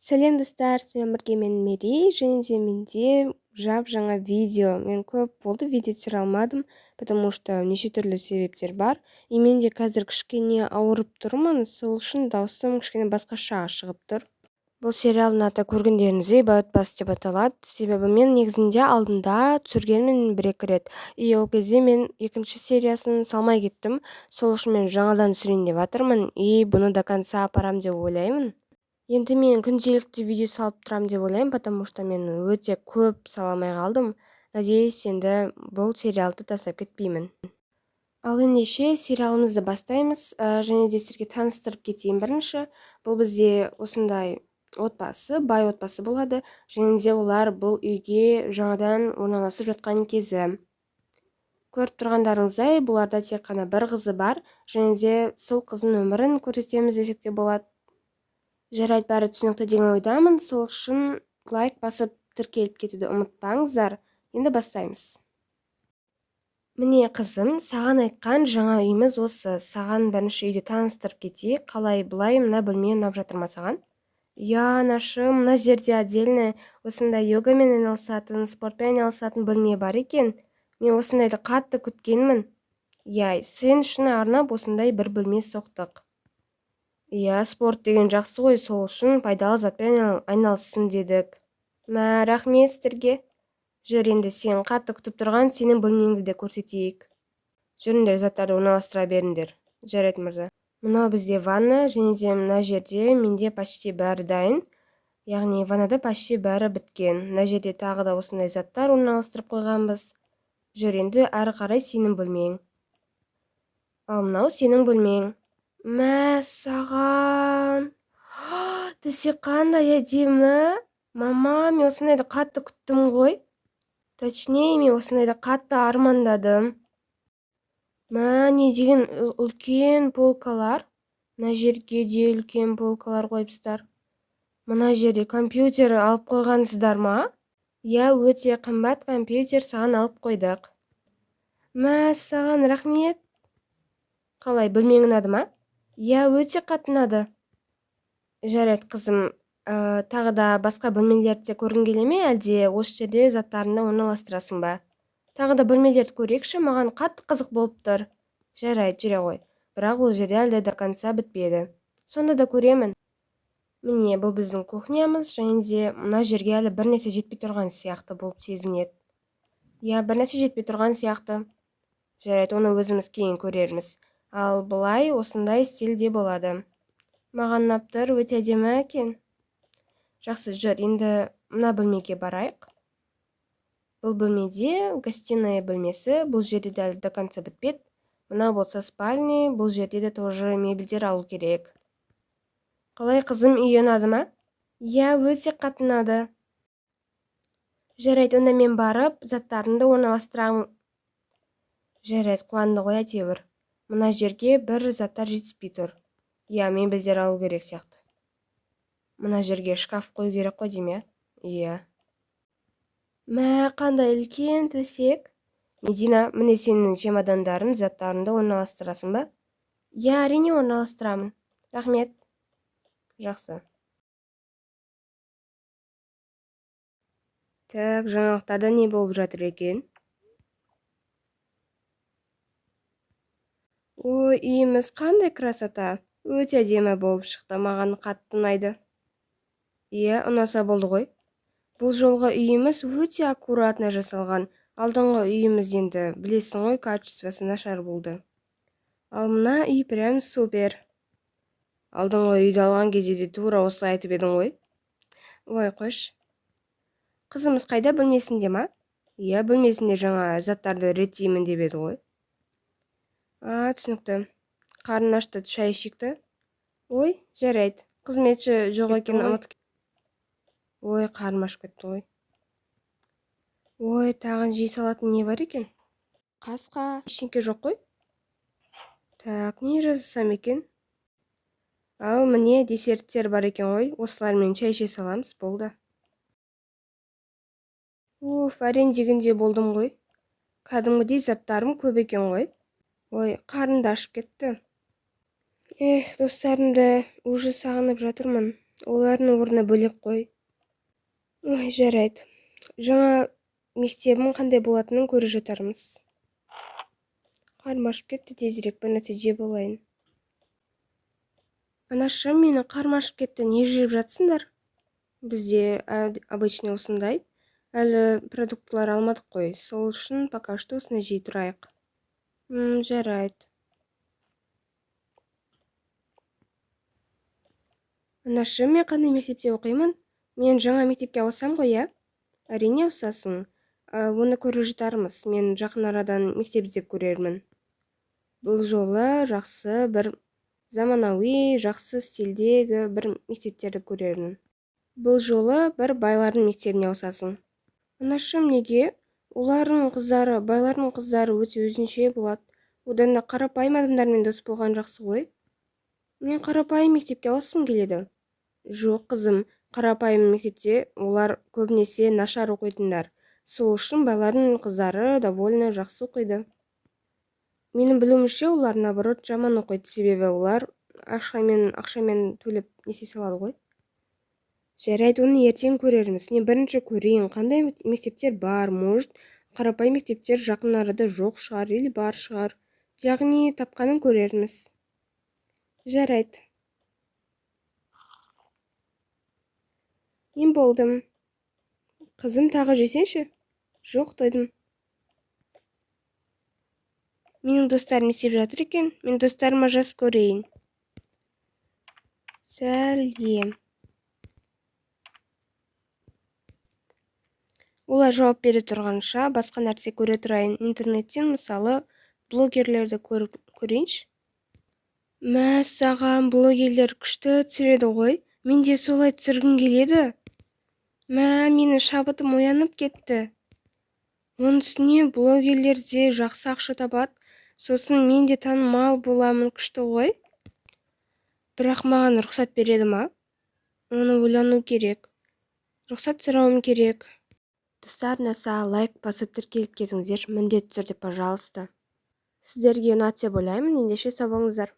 Сәлем достар, сіздермен бірге мен Мерей, және де менде жаңа видео. Мен көп болды видео түсіре алмадым, потому что неше түрлі себептер бар. И мен де қазір кішкене ауырып тұрмын, сол үшін даусым кішкене басқаша шығып тұр. Бұл сериалдың аты көргендеріңіздей бай отбасы деп аталады. Себебі мен негізінде алдында түсіргенмін бір-екі рет. И ол кезде мен екінші сериясын салмай кеттім. Сол үшін мен жаңадан түсірейін деп жатырмын. И бұны до конца апарам деп ойлаймын. Енді мен күнделікті видео салып тұрам деп ойлаймын, потому что мен өте көп саламай қалдым. Надеюсь, енді бұл сериалды тастап кетпеймін. Ал ендеше сериалымызды бастаймыз. Және де сіздерге таныстырып кетейін бірінші. Бұл бізде осындай отбасы, бай отбасы болады. Және де олар бұл үйге жаңадан орналасып жатқан кезі. Көріп тұрғандарыңыздай, бұларда тек қана бір қызы бар. Және де сол қыздың өмірін көрсетеміз десек те болады. Жарайды, бәрі түсінікті деген ойдамын, сол үшін лайк басып тіркеліп кетуді ұмытпаңыздар. Енді бастаймыз. Міне қызым, саған айтқан жаңа үйіміз осы. Саған бірінші үйді таныстырып кетейік. Қалай бұлай, мына бөлме ұнап жатыр ма саған? Я, анашым, мына жерде отдельно осындай йогамен айналысатын, спортпен айналысатын бөлме бар екен. Мен осындайды қатты күткенмін. Я, сен үшін арнап осындай бір бөлме соқтық. Я, спорт деген жақсы ғой, сол үшін пайдалы затпен айналыссын дедік. Мә, рахмет сіздерге. Жүр, енді сен қатты күтіп тұрған сенің бөлмеңді де көрсетейік. Жүріңдер, заттарды орналастыра беріңдер. Жарайды, мырза. Мынау бізде ванна, және де мына жерде менде почти бәрі дайын. Яғни ваннада почти бәрі біткен. Мына жерде тағы да осындай заттар орналастырып қойғанбыз. Жүр, енді әрі қарай сенің бөлмең. Ал мынау сенің бөлмең. Мә, саған. Төсек қандай әдемі. Мама, мен осындайды қатты күттім ғой. Точнее, мен осындайды қатты армандадым. Мә, не деген үлкен полкалар. Мына жерге де үлкен полкалар қойыпсыздар. Мына жерде компьютер алып қойғансыздар ма? Я, өте қымбат компьютер саған алып қойдық. Мә, саған рахмет. Қалай, бөлмең ұнады ма? Я, өте қатты ұнады. Жарайды, қызым, тағы да басқа бөлмелерді көргің келе ме, әлде осы жерде заттарыңды орналастырасың ба? Тағы да бөлмелерді көрейікші, маған қатты қызық болып тұр. Жарайды, жүре ғой. Бірақ ол жерде әлде до конца бітпеді. Сонда да көремін. Міне, бұл біздің кухнямыз, және де мына жерге әлі бір нәрсе жетпей тұрған сияқты болып сезінеді. Я, бір нәрсе жетпей тұрған сияқты. Жарайды, оны өзіміз кейін көрерміз. Ал бұлай осындай стильде болады. Маған ұнап тұр, өте әдемі екен. Жақсы, жүр, енді мына бөлмеге барайық. Бұл бөлмеде гостиная бөлмесі, бұл жерде де до конца бітпеді. Мына болса спальня, бұл жерде де тоже мебельдер алу керек. Қалай, қызым, үй ұнады ма? Я, өте қатты ұнады. Жарайды, онда мен барып, заттарымды орналастырамын. Жарайды, қуанды ғой әйтеуір. Мына жерге бір заттар жетіспей тұр. Я, мебельдер алу керек сияқты. Мына жерге шкаф қою керек қой дейме? Я. Мә, қандай үлкен төсек. Медина, міне сенің чемодандарың, заттарыңды орналастырасың ба? Я, әрине орналастырамын. Рахмет. Жақсы. Так, жаңалықтарда не болып жатыр екен? Ой, үйіміз қандай красота. Өте әдемі болып шықты, маған қатты ұнайды. Иә, ұнаса болды ғой. Бұл жолғы үйіміз өте аккуратно жасалған. Алдыңғы үйіміз енді білесің ғой, качествосы нашар болды. Ал мына үй прям супер. Алдыңғы үйді алған кезде де тура осылай айтып едің ғой. Ой, қош. Қызымыз қайда, бөлмесінде ма? Иә, бөлмесінде жаңа заттарды реттеймін деп еді ғой. Түсінікті. Қарын ашты, шай ішікті. Ой, жарайды. Қызметші жоқ екен ұмытып. Ой, қарным ашып кетті ғой. Ой, тағын жей салатын не бар екен? Қасқа, ештеңке жоқ қой. Так, не жасасам екен? Ал міне десерттер бар екен ғой. Осылармен шай іше саламыз, болды. Әрең дегенде болдым ғой. Кәдімгідей заттарым көп екен ғой. Ой, қарным да ашып кетті. Достарымды уже сағынып жатырмын. Олардың орнына бөлек қой. Ой, жарайды. Жаңа мектебім қандай болатынын көре жатармыз. Қарым ашып кетті, тезірек бір нәрсе жеп алайын. Анашым, мені қарым ашып кетті, не жеп жатсыңдар? Бізде обычный осындай. Әлі продуктылар алмадық қой. Сол үшін пока что осыны жей тұрайық. Жарайды. Анашым, мен қандай мектепте оқимын? Мен жаңа мектепке ауысам ғой, иә? Әрине ауысасың. Оны көре жатармыз. Мен жақын арадан мектеп іздеп көрермін. Бұл жолы жақсы бір заманауи, жақсы стильдегі бір мектептерді көрермін. Бұл жолы бір байлардың мектебіне ауысасың. Анашым, неге? Олардың қыздары, байлардың қыздары өте өзінше болады. Одан да қарапайым адамдармен дос болған жақсы ғой. Мен қарапайым мектепке ауысқым келеді. Жоқ, қызым, қарапайым мектепте олар көбінесе нашар оқитындар. Сол үшін байлардың қыздары довольно жақсы оқиды. Менің білуімше, олар наоборот жаман оқиды, себебі олар ақшамен төлеп несие салады ғой. Жарайды, оны ертең көрерміз. Не бірінші көрейін, қандай мектептер бар, может, қарапайым мектептер жақын арада жоқ шығар, или бар шығар. Яғни тапқанын көрерміз. Жарайды. Мен болдым. Қызым, тағы жесеңші? Жоқ, тойдым. Менің достарым істеп жатыр екен. Мен достарыма жазып көрейін. Сәлем. Олар жауап бере тұрғанша басқа нәрсе көре тұрайын. Интернеттен мысалы блогерлерді көрейінші. Саған блогерлер күшті түсіреді ғой. Мен де солай түсіргім келеді. Менің шабытым оянып кетті. Оның үстіне блогерлер де жақсы ақша табады. Сосын мен де танымал боламын, күшті ғой. Бірақ маған рұқсат береді ма? Оны ойлану керек. Рұқсат сұрауым керек. Достар, лайк басып тіркеліп кетіңіздер, міндетті түрде, пожалуйста. Сіздерге ұнады деп ойлаймын, ендеше сау болыңыздар.